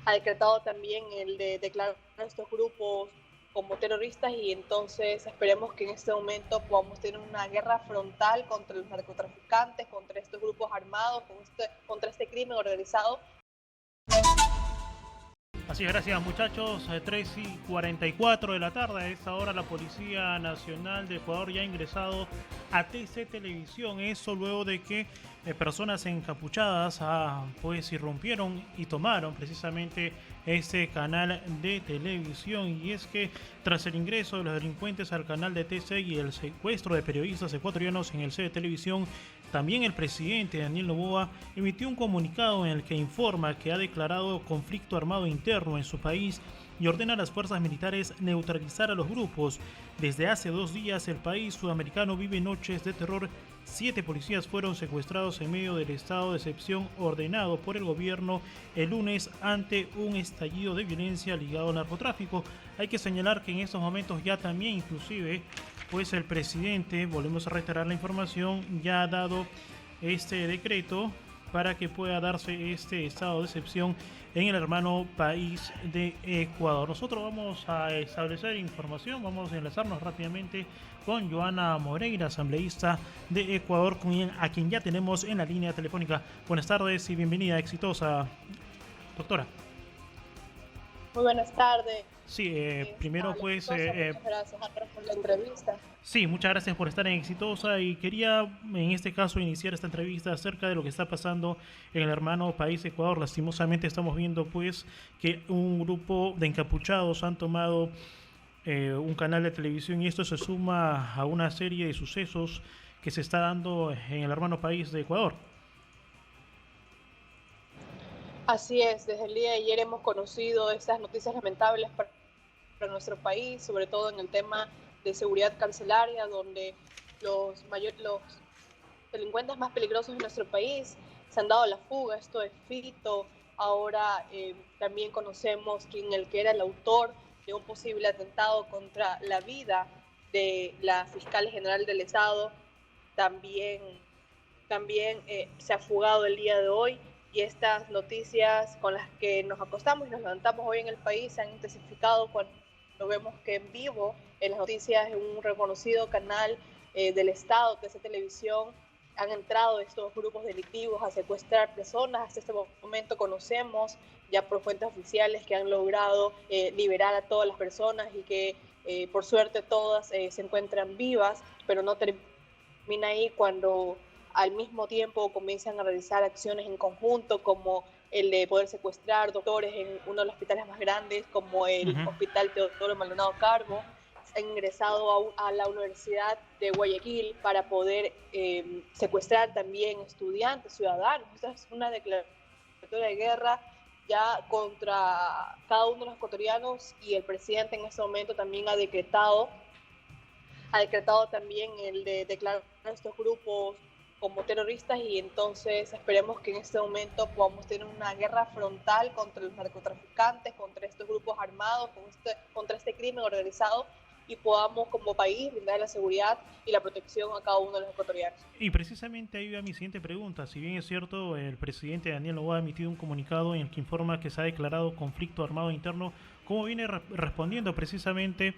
ha decretado también el de declarar a estos grupos como terroristas y entonces esperemos que en este momento podamos tener una guerra frontal contra los narcotraficantes, contra estos grupos armados, contra este crimen organizado. Así es, gracias muchachos. 3:44 de la tarde. A esta hora la Policía Nacional de Ecuador ya ha ingresado a TC Televisión. Eso luego de que personas encapuchadas pues irrumpieron y tomaron precisamente este canal de televisión. Y es que tras el ingreso de los delincuentes al canal de TC y el secuestro de periodistas ecuatorianos en el C de televisión, también el presidente Daniel Noboa emitió un comunicado en el que informa que ha declarado conflicto armado interno en su país y ordena a las fuerzas militares neutralizar a los grupos. Desde hace 2 días el país sudamericano vive noches de terror. 7 policías fueron secuestrados en medio del estado de excepción ordenado por el gobierno el lunes ante un estallido de violencia ligado al narcotráfico. Hay que señalar que en estos momentos ya también inclusive pues el presidente, volvemos a reiterar la información, ya ha dado este decreto para que pueda darse este estado de excepción en el hermano país de Ecuador. Nosotros vamos a establecer información, vamos a enlazarnos rápidamente con Joana Moreira, asambleísta de Ecuador, a quien ya tenemos en la línea telefónica. Buenas tardes y bienvenida, exitosa, doctora. Muy buenas tardes. Sí, primero pues... muchas gracias por la entrevista. Sí, muchas gracias por estar en Exitosa y quería en este caso iniciar esta entrevista acerca de lo que está pasando en el hermano país Ecuador. Lastimosamente estamos viendo pues que un grupo de encapuchados han tomado un canal de televisión y esto se suma a una serie de sucesos que se está dando en el hermano país de Ecuador. Así es, desde el día de ayer hemos conocido estas noticias lamentables para nuestro país, sobre todo en el tema de seguridad carcelaria, donde los delincuentes más peligrosos de nuestro país se han dado la fuga. Esto es Fito. Ahora también conocemos el que era el autor de un posible atentado contra la vida de la fiscal general del Estado. También se ha fugado el día de hoy. Y estas noticias con las que nos acostamos y nos levantamos hoy en el país se han intensificado cuando vemos que en vivo en las noticias en un reconocido canal del Estado, de esa televisión, han entrado estos grupos delictivos a secuestrar personas. Hasta este momento conocemos ya por fuentes oficiales que han logrado liberar a todas las personas y que por suerte todas se encuentran vivas, pero no termina ahí cuando al mismo tiempo comienzan a realizar acciones en conjunto, como el de poder secuestrar doctores en uno de los hospitales más grandes, como el Hospital Teodoro Maldonado Carbo. Han ingresado a la Universidad de Guayaquil para poder secuestrar también estudiantes, ciudadanos. Esta es una declaratoria de guerra ya contra cada uno de los ecuatorianos, y el presidente en este momento también ha decretado también el de declarar a estos grupos como terroristas y entonces esperemos que en este momento podamos tener una guerra frontal contra los narcotraficantes, contra estos grupos armados, contra este crimen organizado, y podamos como país brindar la seguridad y la protección a cada uno de los ecuatorianos. Y precisamente ahí va mi siguiente pregunta. Si bien es cierto, el presidente Daniel Noboa ha emitido un comunicado en el que informa que se ha declarado conflicto armado interno, ¿cómo viene respondiendo precisamente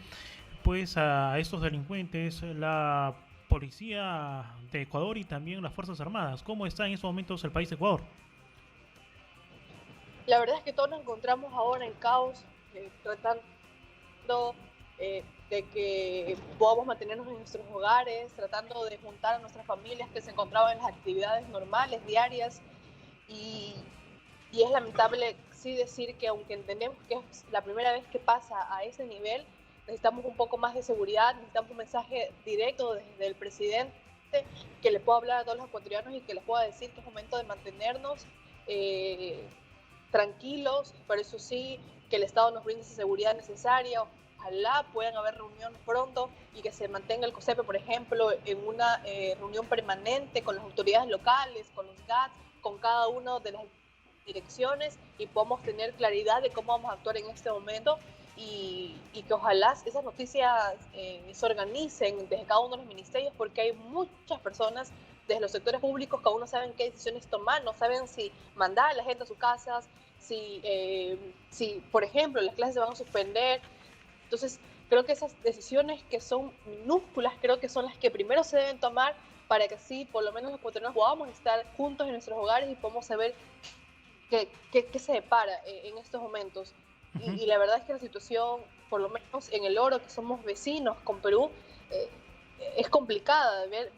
pues a estos delincuentes la Policía de Ecuador y también las Fuerzas Armadas? ¿Cómo está en estos momentos el país de Ecuador? La verdad es que todos nos encontramos ahora en caos, tratando de que podamos mantenernos en nuestros hogares, tratando de juntar a nuestras familias que se encontraban en las actividades normales, diarias, y es lamentable sí decir que aunque entendemos que es la primera vez que pasa a ese nivel, necesitamos un poco más de seguridad, necesitamos un mensaje directo desde el presidente que le pueda hablar a todos los ecuatorianos y que les pueda decir que es momento de mantenernos tranquilos, pero eso sí, que el Estado nos brinde esa seguridad necesaria. Ojalá puedan haber reuniones pronto y que se mantenga el COSEPE, por ejemplo, en una reunión permanente con las autoridades locales, con los GATS, con cada una de las direcciones, y podamos tener claridad de cómo vamos a actuar en este momento. Y que ojalá esas noticias se organicen desde cada uno de los ministerios, porque hay muchas personas desde los sectores públicos que aún no saben qué decisiones tomar, no saben si mandar a la gente a sus casas, si por ejemplo, las clases se van a suspender. Entonces, creo que esas decisiones que son minúsculas, creo que son las que primero se deben tomar para que así, por lo menos los ecuatorianos, podamos estar juntos en nuestros hogares y podamos saber qué se depara en estos momentos. Y la verdad es que la situación, por lo menos en el Oro, que somos vecinos con Perú, es complicada ver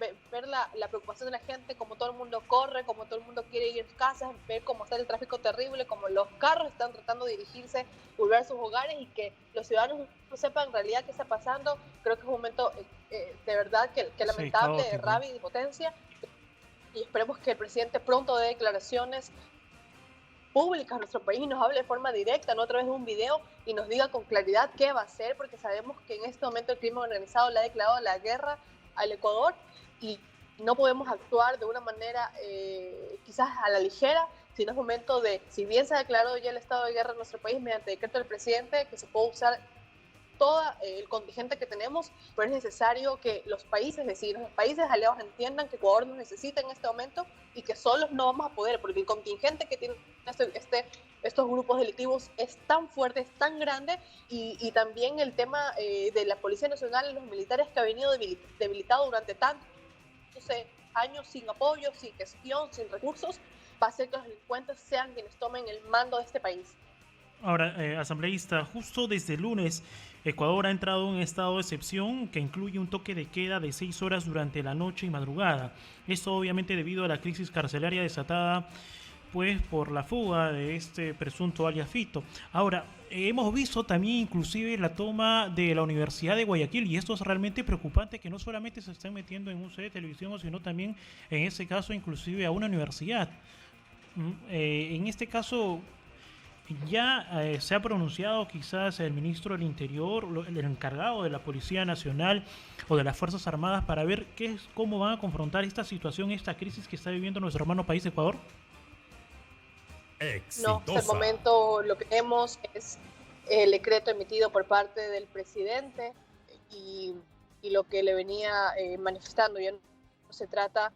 la preocupación de la gente, como todo el mundo corre, como todo el mundo quiere ir a sus casas, ver cómo está el tráfico terrible, como los carros están tratando de dirigirse, volver a sus hogares y que los ciudadanos no sepan en realidad qué está pasando. Creo que es un momento de verdad que lamentable, de rabia y de impotencia, y esperemos que el presidente pronto dé declaraciones públicas a nuestro país y nos hable de forma directa, no a través de un video, y nos diga con claridad qué va a hacer, porque sabemos que en este momento el crimen organizado le ha declarado la guerra al Ecuador y no podemos actuar de una manera quizás a la ligera, sino es momento de, si bien se ha declarado ya el estado de guerra en nuestro país mediante decreto del presidente, que se puede usar todo el contingente que tenemos, pero es necesario que los países vecinos, los países aliados entiendan que Ecuador nos necesita en este momento y que solos no vamos a poder, porque el contingente que tienen estos grupos delictivos es tan fuerte, es tan grande, y también el tema de la Policía Nacional y los militares que ha venido debilitado durante tantos años sin apoyo, sin gestión, sin recursos, va a hacer que los delincuentes sean quienes tomen el mando de este país. Ahora, asambleísta, justo desde el lunes, Ecuador ha entrado en estado de excepción que incluye un toque de queda de 6 horas durante la noche y madrugada. Esto obviamente debido a la crisis carcelaria desatada pues por la fuga de este presunto alias Fito. Ahora, hemos visto también inclusive la toma de la Universidad de Guayaquil, y esto es realmente preocupante, que no solamente se estén metiendo en un set de televisión, sino también en ese caso inclusive a una universidad. En este caso ya se ha pronunciado quizás el ministro del Interior, el encargado de la Policía Nacional o de las Fuerzas Armadas, para ver cómo van a confrontar esta situación, esta crisis que está viviendo nuestro hermano país Ecuador. No, hasta el momento lo que vemos es el decreto emitido por parte del presidente y lo que le venía manifestando. Ya no se trata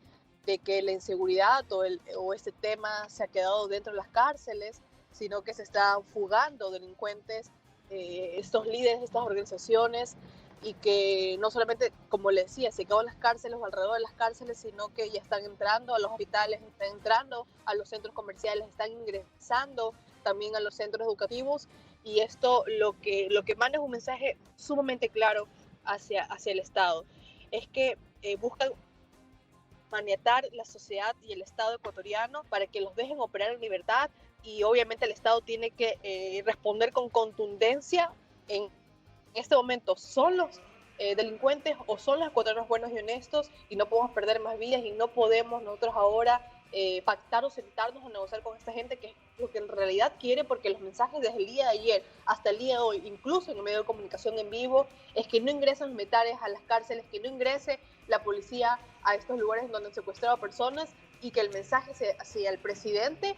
de que la inseguridad o este tema se ha quedado dentro de las cárceles, sino que se están fugando delincuentes, estos líderes de estas organizaciones, y que no solamente, como le decía, se quedan en las cárceles o alrededor de las cárceles, sino que ya están entrando a los hospitales, están entrando a los centros comerciales, están ingresando también a los centros educativos, y esto lo que manda es un mensaje sumamente claro hacia el Estado. Es que buscan maniatar la sociedad y el Estado ecuatoriano para que los dejen operar en libertad, y obviamente el Estado tiene que responder con contundencia. En este momento son los delincuentes o son los ecuatorianos buenos y honestos, y no podemos perder más vidas, y no podemos nosotros ahora pactar o sentarnos o negociar con esta gente, que es lo que en realidad quiere, porque los mensajes desde el día de ayer hasta el día de hoy, incluso en el medio de comunicación en vivo, es que no ingresen los militares a las cárceles, que no ingrese la policía a estos lugares donde han secuestrado personas, y que el mensaje hacia el presidente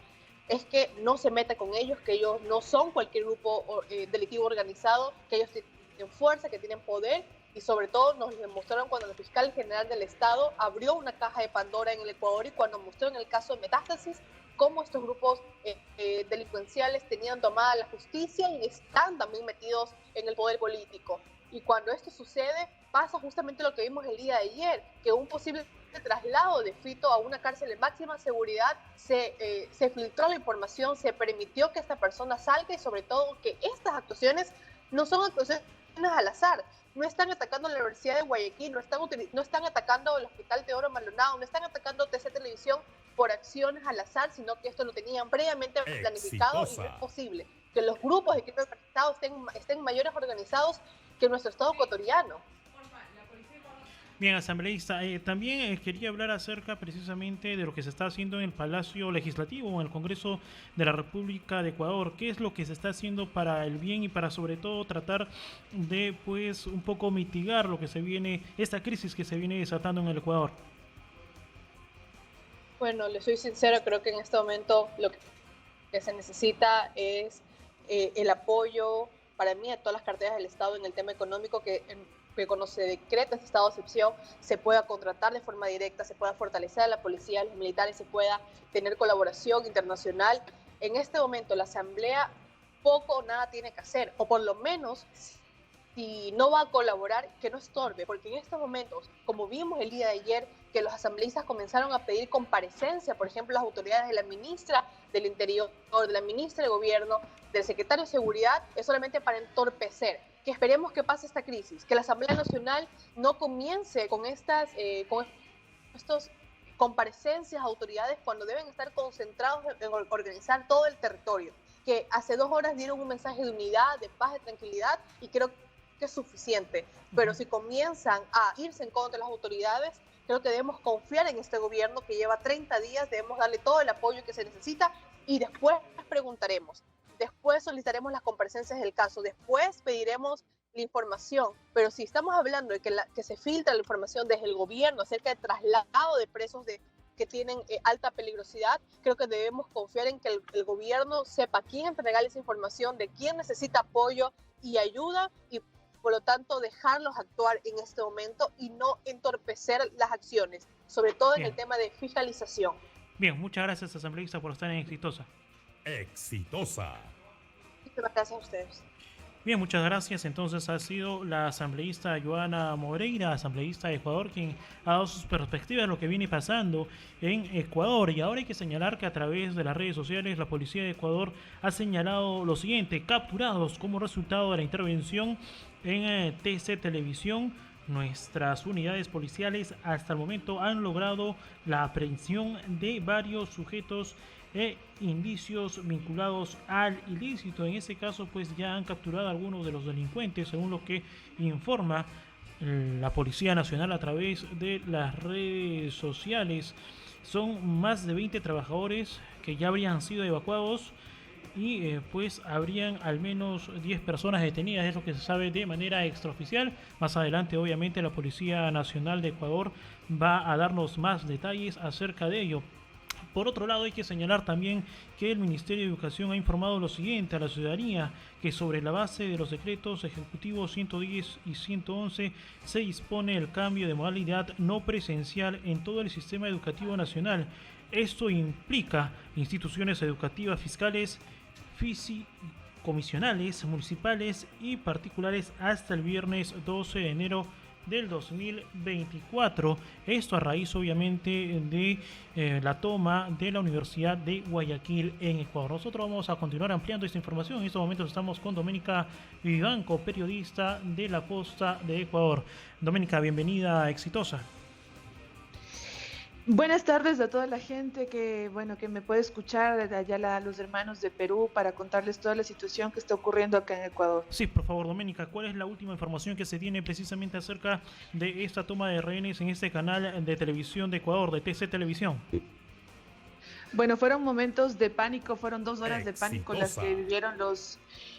es que no se meta con ellos, que ellos no son cualquier grupo delictivo organizado, que ellos tienen fuerza, que tienen poder, y sobre todo nos demostraron cuando el fiscal general del Estado abrió una caja de Pandora en el Ecuador, y cuando mostró en el caso de Metástasis cómo estos grupos delincuenciales tenían tomada la justicia y están también metidos en el poder político. Y cuando esto sucede, pasa justamente lo que vimos el día de ayer, que un posible traslado de Fito a una cárcel de máxima seguridad, se filtró la información, se permitió que esta persona salga, y sobre todo que estas actuaciones no son actuaciones al azar. No están atacando la Universidad de Guayaquil, no están atacando el Hospital Teodoro Maldonado, no están atacando TC Televisión por acciones al azar, sino que esto lo tenían previamente planificado. Y no es posible que los grupos de crimen organizado estén mayores organizados que nuestro Estado ecuatoriano. Bien, asambleísta, también quería hablar acerca precisamente de lo que se está haciendo en el Palacio Legislativo, en el Congreso de la República de Ecuador. ¿Qué es lo que se está haciendo para el bien y para sobre todo tratar de pues un poco mitigar lo que se viene, esta crisis que se viene desatando en el Ecuador? Bueno, le soy sincero, creo que en este momento lo que se necesita es el apoyo, para mí, a todas las carteras del Estado en el tema económico, que que cuando se decreta este estado de excepción se pueda contratar de forma directa, se pueda fortalecer a la policía, a los militares, se pueda tener colaboración internacional. En este momento la Asamblea poco o nada tiene que hacer, o por lo menos si no va a colaborar, que no estorbe, porque en estos momentos, como vimos el día de ayer, que los asambleístas comenzaron a pedir comparecencia, por ejemplo, las autoridades de la ministra del Interior, de la ministra de Gobierno, del secretario de Seguridad, es solamente para entorpecer. Que esperemos que pase esta crisis, que la Asamblea Nacional no comience con estos comparecencias a autoridades cuando deben estar concentrados en organizar todo el territorio, que hace 2 horas dieron un mensaje de unidad, de paz, de tranquilidad, y creo que es suficiente. Pero si comienzan a irse en contra de las autoridades, creo que debemos confiar en este gobierno que lleva 30 días, debemos darle todo el apoyo que se necesita y después preguntaremos, después solicitaremos las comparecencias del caso, después pediremos la información, pero si estamos hablando de que se filtra la información desde el gobierno acerca del traslado de presos que tienen alta peligrosidad, creo que debemos confiar en que el gobierno sepa quién entregar esa información, de quién necesita apoyo y ayuda, y por lo tanto dejarlos actuar en este momento y no entorpecer las acciones, sobre todo en el tema de fiscalización. Bien, muchas gracias, asambleísta, por estar en Exitosa. Exitosa. Muchas gracias a ustedes. Bien, muchas gracias. Entonces ha sido la asambleísta Joana Moreira, asambleísta de Ecuador, quien ha dado sus perspectivas de lo que viene pasando en Ecuador. Y ahora hay que señalar que a través de las redes sociales la policía de Ecuador ha señalado lo siguiente: capturados como resultado de la intervención en TC Televisión. Nuestras unidades policiales hasta el momento han logrado la aprehensión de varios sujetos e indicios vinculados al ilícito. En este caso, pues ya han capturado a algunos de los delincuentes, según lo que informa la Policía Nacional a través de las redes sociales. Son más de 20 trabajadores que ya habrían sido evacuados y pues habrían al menos 10 personas detenidas, es lo que se sabe de manera extraoficial. Más adelante, obviamente, la Policía Nacional de Ecuador va a darnos más detalles acerca de ello. Por otro lado, hay que señalar también que el Ministerio de Educación ha informado lo siguiente a la ciudadanía: que sobre la base de los decretos ejecutivos 110 y 111 se dispone el cambio de modalidad no presencial en todo el sistema educativo nacional. Esto implica instituciones educativas fiscales, comisionales, municipales y particulares hasta el viernes 12 de enero del 2024. Esto a raíz, obviamente, de la toma de la Universidad de Guayaquil en Ecuador. Nosotros vamos a continuar ampliando esta información. En estos momentos estamos con Doménica Vivanco, periodista de La Posta de Ecuador. Doménica, bienvenida, Exitosa. Buenas tardes a toda la gente que me puede escuchar, desde allá los hermanos de Perú, para contarles toda la situación que está ocurriendo acá en Ecuador. Sí, por favor, Doménica, ¿cuál es la última información que se tiene precisamente acerca de esta toma de rehenes en este canal de televisión de Ecuador, de TC Televisión? Bueno, fueron momentos de pánico, fueron 2 horas de pánico las que vivieron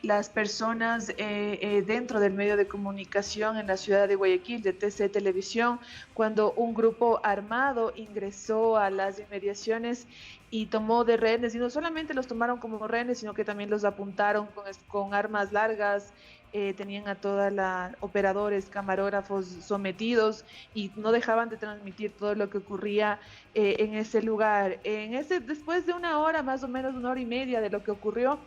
las personas dentro del medio de comunicación en la ciudad de Guayaquil, de TC Televisión, cuando un grupo armado ingresó a las inmediaciones y tomó de rehenes, y no solamente los tomaron como rehenes, sino que también los apuntaron con armas largas. Tenían a todos los operadores, camarógrafos sometidos y no dejaban de transmitir todo lo que ocurría en ese lugar. Después de 1 hora, más o menos 1 hora y media de lo que ocurrió,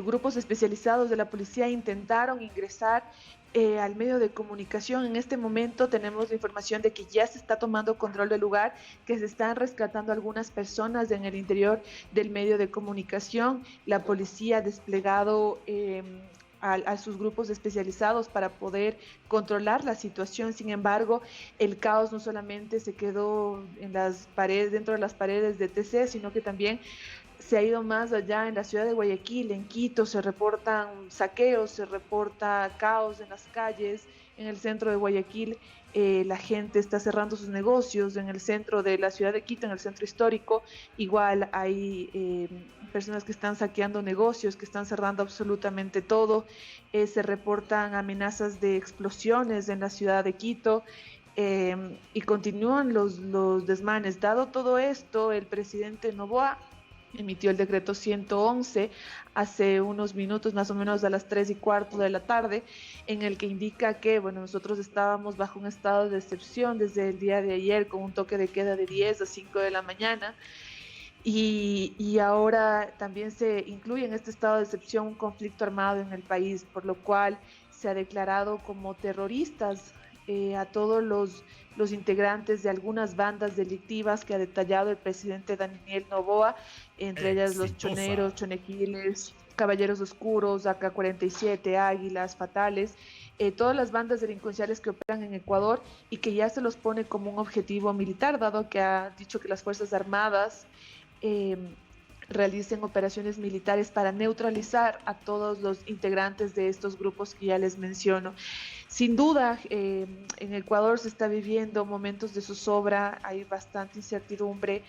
grupos especializados de la policía intentaron ingresar al medio de comunicación. En este momento tenemos la información de que ya se está tomando control del lugar, que se están rescatando algunas personas en el interior del medio de comunicación. La policía ha desplegado a sus grupos especializados para poder controlar la situación. Sin embargo, el caos no solamente se quedó en las paredes, dentro de las paredes de TC, sino que también se ha ido más allá. En la ciudad de Guayaquil, en Quito, se reportan saqueos, se reporta caos en las calles. En el centro de Guayaquil, la gente está cerrando sus negocios. En el centro de la ciudad de Quito, en el centro histórico, igual hay personas que están saqueando negocios, que están cerrando absolutamente todo. Se reportan amenazas de explosiones en la ciudad de Quito. Y continúan los desmanes. Dado todo esto, el presidente Noboa emitió el decreto 111 hace unos minutos, más o menos a las 3:15 de la tarde, en el que indica que, bueno, nosotros estábamos bajo un estado de excepción desde el día de ayer con un toque de queda de 10 a 5 de la mañana. Y ahora también se incluye en este estado de excepción un conflicto armado en el país, por lo cual se ha declarado como terroristas a todos los integrantes de algunas bandas delictivas que ha detallado el presidente Daniel Noboa, entre ellas los choneros, chonequiles, caballeros oscuros, AK-47, águilas, fatales, todas las bandas delincuenciales que operan en Ecuador y que ya se los pone como un objetivo militar, dado que ha dicho que las Fuerzas Armadas realicen operaciones militares para neutralizar a todos los integrantes de estos grupos que ya les menciono. Sin duda, en Ecuador se está viviendo momentos de zozobra, hay bastante incertidumbre,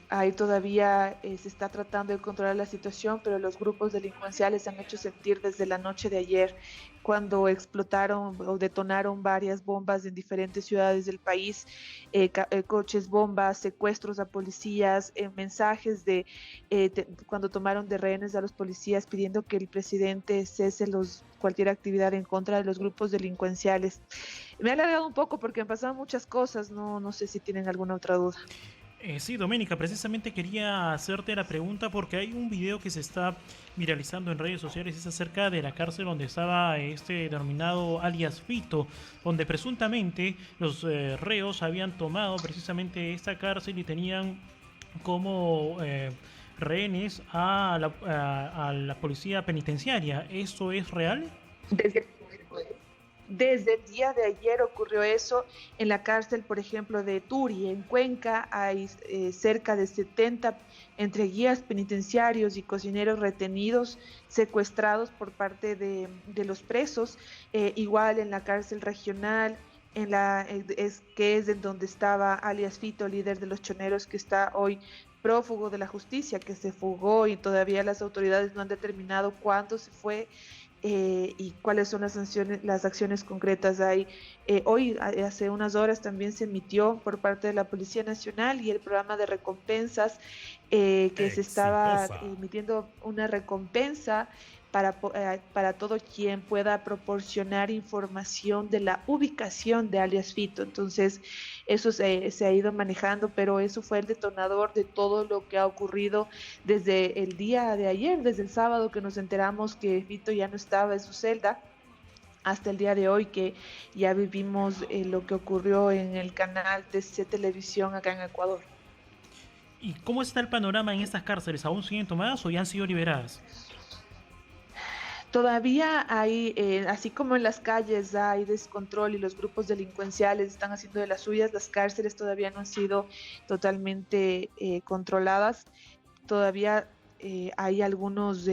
ahí todavía se está tratando de controlar la situación, pero los grupos delincuenciales se han hecho sentir desde la noche de ayer, cuando explotaron o detonaron varias bombas en diferentes ciudades del país, coches bombas, secuestros a policías, mensajes cuando tomaron de rehenes a los policías pidiendo que el presidente cese cualquier actividad en contra de los grupos delincuenciales. Me he alargado un poco porque han pasado muchas cosas, no sé si tienen alguna otra duda. Sí, Doménica, precisamente quería hacerte la pregunta porque hay un video que se está viralizando en redes sociales, es acerca de la cárcel donde estaba este denominado alias Fito, donde presuntamente los reos habían tomado precisamente esta cárcel y tenían como rehenes a la policía penitenciaria. ¿Eso es real? Desde el día de ayer ocurrió eso en la cárcel, por ejemplo, de Turi, en Cuenca. Hay cerca de 70 entre guías penitenciarios y cocineros retenidos, secuestrados por parte de los presos. Igual en la cárcel regional, que es en donde estaba alias Fito, líder de los choneros, que está hoy prófugo de la justicia, que se fugó y todavía las autoridades no han determinado cuándo se fue. Y cuáles son las acciones concretas hay. Hoy, hace unas horas, también se emitió por parte de la Policía Nacional y el programa de recompensas, que se estaba emitiendo una recompensa para todo quien pueda proporcionar información de la ubicación de alias Fito. Entonces, eso se ha ido manejando, pero eso fue el detonador de todo lo que ha ocurrido desde el día de ayer, desde el sábado que nos enteramos que Fito ya no estaba en su celda, hasta el día de hoy que ya vivimos lo que ocurrió en el canal TC Televisión acá en Ecuador. ¿Y cómo está el panorama en estas cárceles? ¿Aún siguen tomadas o ya han sido liberadas? Todavía hay, así como en las calles hay descontrol y los grupos delincuenciales están haciendo de las suyas, las cárceles todavía no han sido totalmente controladas. Todavía hay algunos,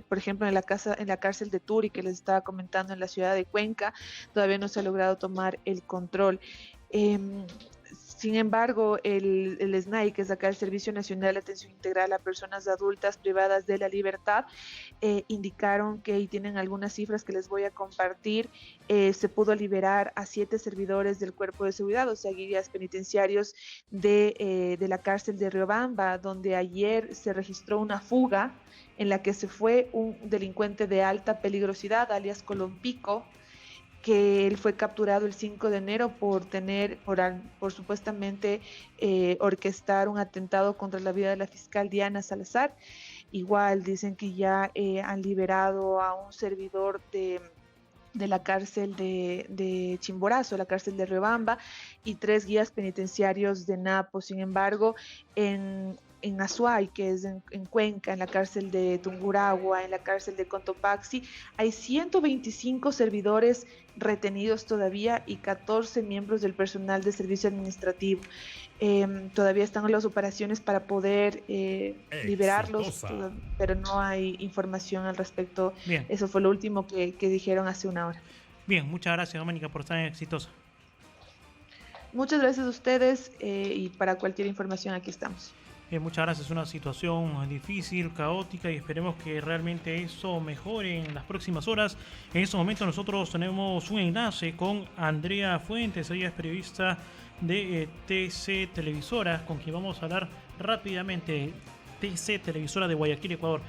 por ejemplo, en la cárcel de Turi, que les estaba comentando, en la ciudad de Cuenca, todavía no se ha logrado tomar el control. Sin embargo, el SNAI, que es acá el Servicio Nacional de Atención Integral a Personas Adultas Privadas de la Libertad, indicaron que, y tienen algunas cifras que les voy a compartir, se pudo liberar a 7 servidores del Cuerpo de Seguridad, o sea, guías penitenciarios de la cárcel de Riobamba, donde ayer se registró una fuga en la que se fue un delincuente de alta peligrosidad, alias Colompico, que él fue capturado el 5 de enero por supuestamente orquestar un atentado contra la vida de la fiscal Diana Salazar. Igual dicen que ya han liberado a un servidor de la cárcel de Chimborazo, la cárcel de Riobamba, y 3 guías penitenciarios de Napo. Sin embargo, en Azuay, que es en Cuenca, en la cárcel de Tungurahua, en la cárcel de Cotopaxi, hay 125 servidores retenidos todavía y 14 miembros del personal de servicio administrativo. Todavía están las operaciones para poder liberarlos, pero no hay información al respecto. Bien. Eso fue lo último que dijeron hace una hora. Bien, muchas gracias, Doménica, por estar exitosa. Muchas gracias a ustedes y para cualquier información aquí estamos. Muchas gracias, es una situación difícil, caótica, y esperemos que realmente eso mejore en las próximas horas. En este momento nosotros tenemos un enlace con Andrea Fuentes, ella es periodista de TC Televisora, con quien vamos a hablar rápidamente. TC Televisora de Guayaquil, Ecuador.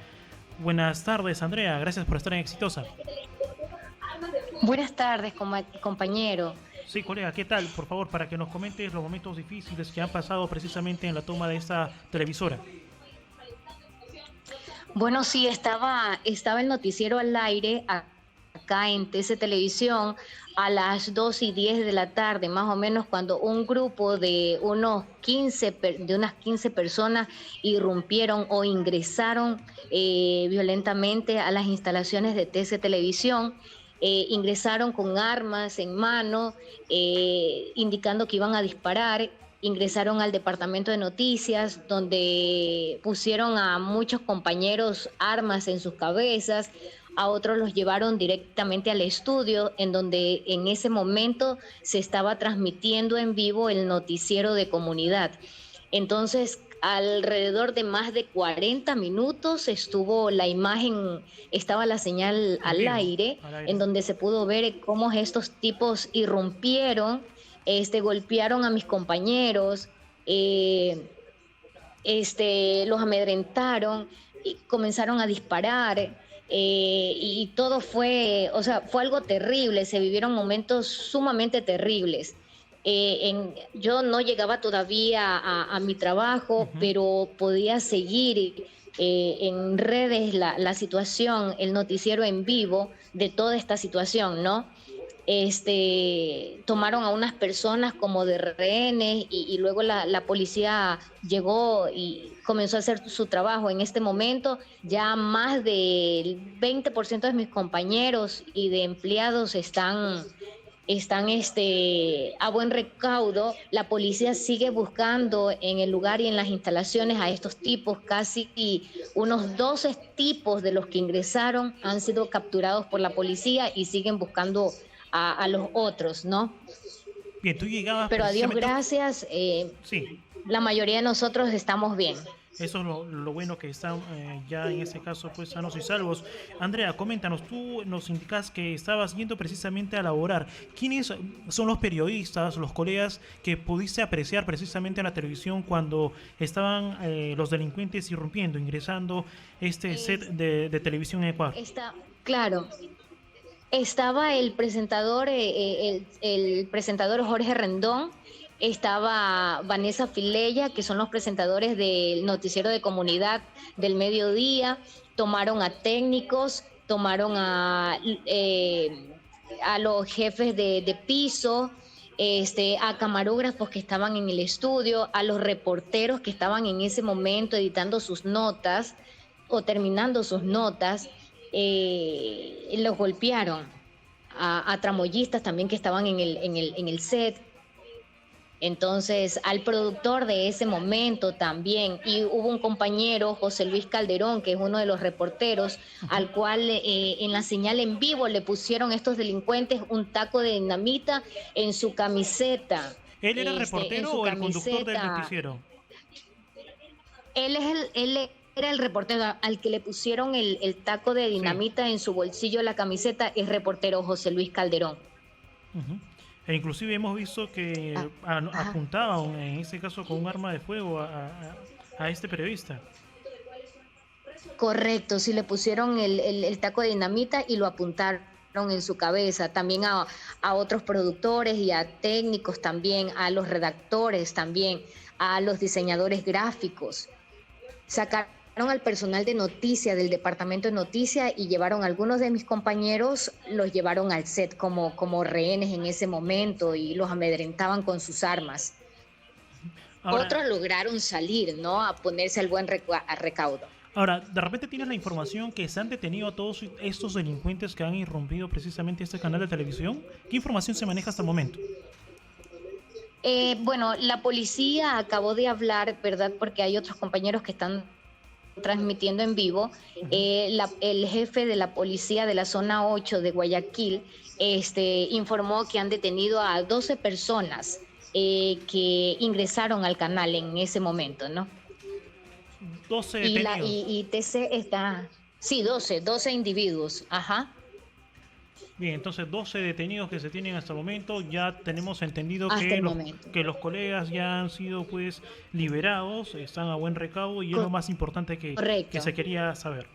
Buenas tardes, Andrea. Gracias por estar en Exitosa. Buenas tardes, compañero. Sí, colega, ¿qué tal? Por favor, para que nos comentes los momentos difíciles que han pasado precisamente en la toma de esta televisora. Bueno, sí, estaba el noticiero al aire acá en TC Televisión a las 2:10 de la tarde, más o menos, cuando un grupo de unas 15 personas irrumpieron o ingresaron violentamente a las instalaciones de TC Televisión. Ingresaron con armas en mano, indicando que iban a disparar. Ingresaron al departamento de noticias, donde pusieron a muchos compañeros armas en sus cabezas, a otros los llevaron directamente al estudio, en donde en ese momento se estaba transmitiendo en vivo el noticiero de comunidad. Entonces, alrededor de más de 40 minutos estuvo la imagen, estaba la señal al aire, en donde se pudo ver cómo estos tipos irrumpieron, golpearon a mis compañeros, los amedrentaron y comenzaron a disparar. Y todo fue algo terrible, se vivieron momentos sumamente terribles. Yo no llegaba todavía a mi trabajo, pero podía seguir en redes la situación, el noticiero en vivo de toda esta situación, ¿no? Tomaron a unas personas como de rehenes y luego la policía llegó y comenzó a hacer su trabajo. En este momento ya más del 20% de mis compañeros y de empleados están a buen recaudo. La policía sigue buscando en el lugar y en las instalaciones a estos tipos. Casi unos 12 tipos de los que ingresaron han sido capturados por la policía y siguen buscando a los otros, ¿no? Bien, tú llegabas... Pero a Dios gracias, sí. La mayoría de nosotros estamos bien. Eso es lo bueno, que están ya en este caso pues sanos y salvos. Andrea, coméntanos, tú nos indicas que estabas yendo precisamente a laborar. ¿Quiénes son los periodistas, los colegas que pudiste apreciar precisamente en la televisión cuando estaban los delincuentes irrumpiendo, ingresando set de televisión en Ecuador? Claro. Estaba el presentador Jorge Rendón, estaba Vanessa Filella, que son los presentadores del noticiero de comunidad del mediodía. Tomaron a técnicos, tomaron a los jefes de piso, a camarógrafos que estaban en el estudio, a los reporteros que estaban en ese momento editando sus notas o terminando sus notas. Los golpearon a tramoyistas también que estaban en el set. Entonces, al productor de ese momento también, y hubo un compañero, José Luis Calderón, que es uno de los reporteros, al cual en la señal en vivo le pusieron estos delincuentes un taco de dinamita en su camiseta. ¿Él era reportero o el conductor del noticiero? Él era el reportero al que le pusieron el taco de dinamita en su bolsillo de la camiseta, es reportero José Luis Calderón. E inclusive hemos visto que apuntaban, en este caso con un arma de fuego, a este periodista. Correcto, sí, le pusieron el taco de dinamita y lo apuntaron en su cabeza. También a otros productores y a técnicos también, a los redactores también, a los diseñadores gráficos. Sacaron al personal de noticias del departamento de noticias y llevaron a algunos de mis compañeros, los llevaron al set como rehenes en ese momento y los amedrentaban con sus armas. Ahora, otros lograron salir, ¿no? A ponerse al buen recaudo. Ahora, de repente tienes la información que se han detenido a todos estos delincuentes que han irrumpido precisamente este canal de televisión. ¿Qué información se maneja hasta el momento? Bueno, la policía acabó de hablar, ¿verdad? Porque hay otros compañeros que están transmitiendo en vivo. El jefe de la policía de la zona 8 de Guayaquil informó que han detenido a 12 personas que ingresaron al canal en ese momento, ¿no? 12 detenidos. Y TC está... Sí, 12 individuos, ajá. Bien, entonces 12 detenidos que se tienen hasta el momento. Ya tenemos entendido que los colegas ya han sido pues liberados, están a buen recaudo y es lo más importante que se quería saber.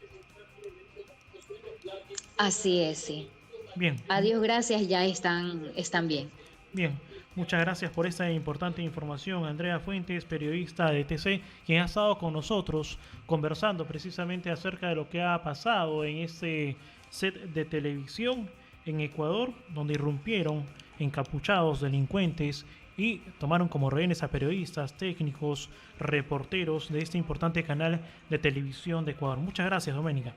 Así es, sí. Bien. Adiós, gracias, ya están bien. Bien, muchas gracias por esta importante información, Andrea Fuentes, periodista de TC, quien ha estado con nosotros conversando precisamente acerca de lo que ha pasado en este set de televisión en Ecuador, donde irrumpieron encapuchados delincuentes y tomaron como rehenes a periodistas, técnicos, reporteros de este importante canal de televisión de Ecuador. Muchas gracias, Doménica.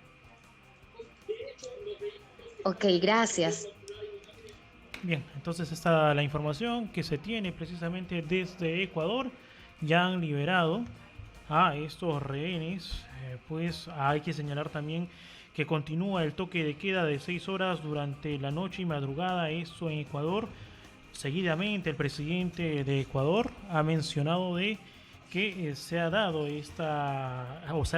Ok, gracias. Bien, entonces esta es la información que se tiene precisamente desde Ecuador. Ya han liberado a estos rehenes. Pues hay que señalar también que continúa el toque de queda de 6 horas durante la noche y madrugada, esto en Ecuador. Seguidamente el presidente de Ecuador ha mencionado de que se ha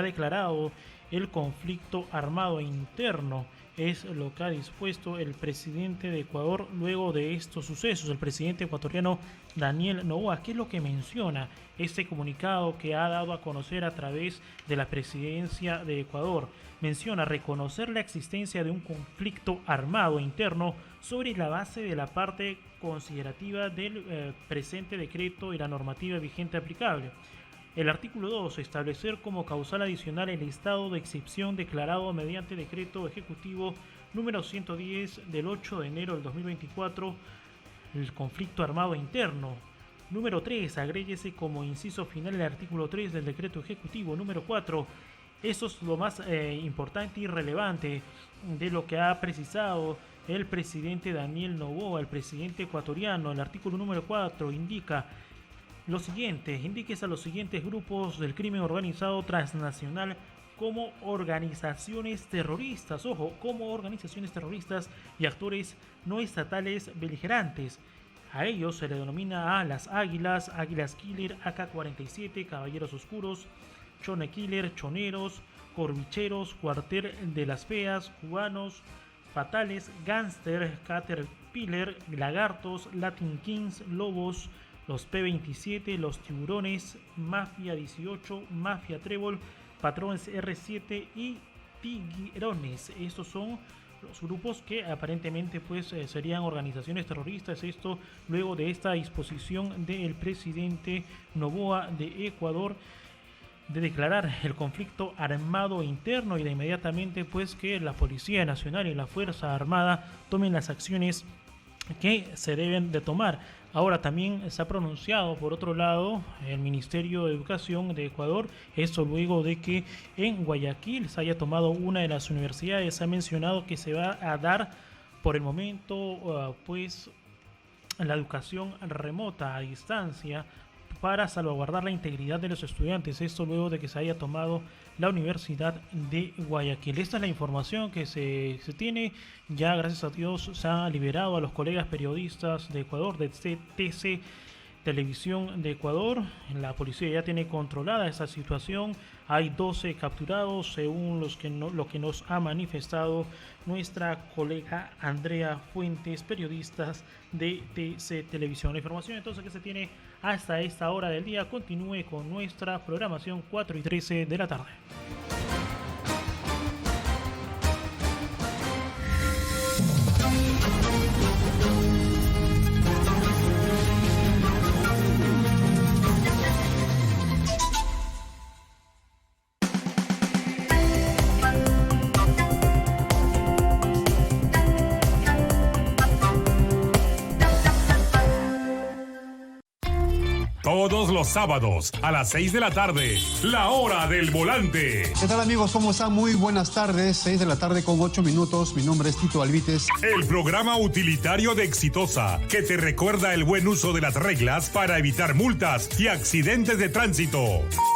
declarado el conflicto armado interno. Es lo que ha dispuesto el presidente de Ecuador luego de estos sucesos. El presidente ecuatoriano Daniel Noboa, ¿qué es lo que menciona este comunicado que ha dado a conocer a través de la presidencia de Ecuador? Menciona reconocer la existencia de un conflicto armado interno sobre la base de la parte considerativa del presente decreto y la normativa vigente aplicable. El artículo 2, establecer como causal adicional el estado de excepción declarado mediante decreto ejecutivo número 110 del 8 de enero del 2024, el conflicto armado interno. Número 3, agréguese como inciso final el artículo 3 del decreto ejecutivo número 4. Eso es lo más importante y relevante de lo que ha precisado el presidente Daniel Noboa, el presidente ecuatoriano. El artículo número 4 indica lo siguiente: indíquese a los siguientes grupos del crimen organizado transnacional como organizaciones terroristas, ojo, como organizaciones terroristas y actores no estatales beligerantes. A ellos se le denomina a las Águilas, Águilas Killer, AK-47, Caballeros Oscuros, Chone Killer, Choneros, Corbicheros, Cuartel de las Feas, Cubanos, Fatales, Gangster, Caterpillar, Lagartos, Latin Kings, Lobos, los P-27, los Tiburones, Mafia 18, Mafia Trébol, Patrones R7 y Tiguerones. Estos son los grupos que aparentemente pues serían organizaciones terroristas. Esto luego de esta disposición del presidente Noboa de Ecuador de declarar el conflicto armado interno y de inmediatamente pues que la Policía Nacional y la Fuerza Armada tomen las acciones que se deben de tomar. Ahora también se ha pronunciado por otro lado el Ministerio de Educación de Ecuador, esto luego de que en Guayaquil se haya tomado una de las universidades. Se ha mencionado que se va a dar por el momento pues la educación remota a distancia para salvaguardar la integridad de los estudiantes, esto luego de que se haya tomado la Universidad de Guayaquil. Esta es la información que se tiene. Ya gracias a Dios se ha liberado a los colegas periodistas de Ecuador, de TC Televisión de Ecuador. La policía ya tiene controlada esta situación. Hay 12 capturados según lo que nos ha manifestado nuestra colega Andrea Fuentes, periodista de TC Televisión. La información entonces que se tiene hasta esta hora del día. Continúe con nuestra programación 4:13 de la tarde. Todos los sábados a las 6 de la tarde, la hora del volante. ¿Qué tal amigos? ¿Cómo están? Muy buenas tardes, 6 de la tarde con 8 minutos. Mi nombre es Tito Alvites. El programa utilitario de Exitosa, que te recuerda el buen uso de las reglas para evitar multas y accidentes de tránsito.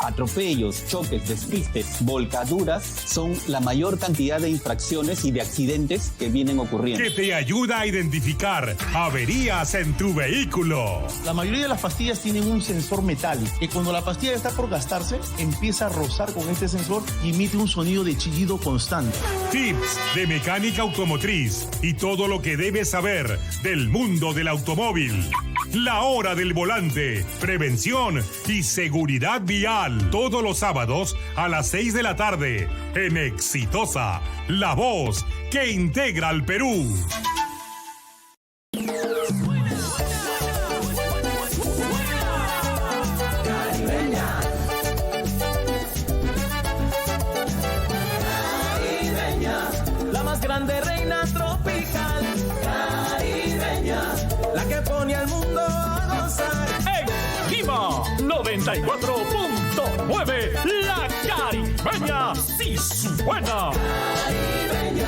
Atropellos, choques, despistes, volcaduras son la mayor cantidad de infracciones y de accidentes que vienen ocurriendo. Que te ayuda a identificar averías en tu vehículo. La mayoría de las pastillas tienen un sensor metálico, que cuando la pastilla está por gastarse, empieza a rozar con este sensor y emite un sonido de chillido constante. Tips de mecánica automotriz y todo lo que debes saber del mundo del automóvil. La hora del volante, prevención y seguridad vial. Todos los sábados a las 6 de la tarde en Exitosa, la voz que integra al Perú. La más grande reina tropical, caribeña, la que pone al mundo a gozar. En Lima, 94.9, la caribeña sí suena. Caribeña.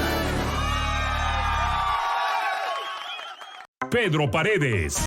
Pedro Paredes.